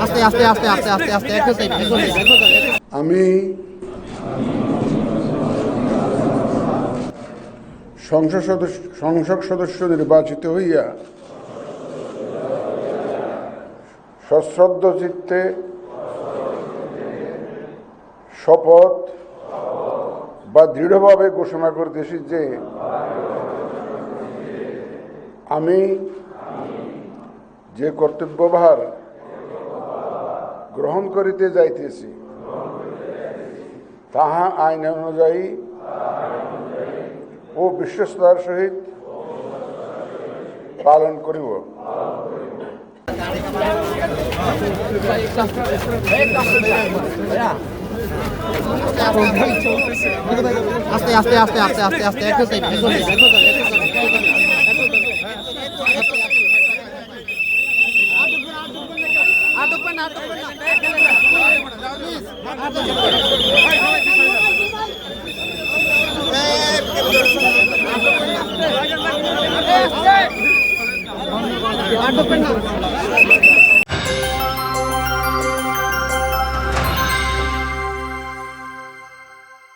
আস্তে আস্তে আস্তে আস্তে আস্তে আস্তে আমি সংসদ সদস্য নির্বাচিত হইয়া সশ্রদ্ধ চিত্তে শপথ বা দৃঢ়ভাবে ঘোষণা করতেছি যে আমি যে কর্তব্যভার গ্রহণ করিতে যাইতেছি তাহা আইন অনুযায়ী ও বিশ্বস্ততার সহিত পালন করিব। আস্তে আস্তে আস্তে আস্তে আস্তে আস্তে আটক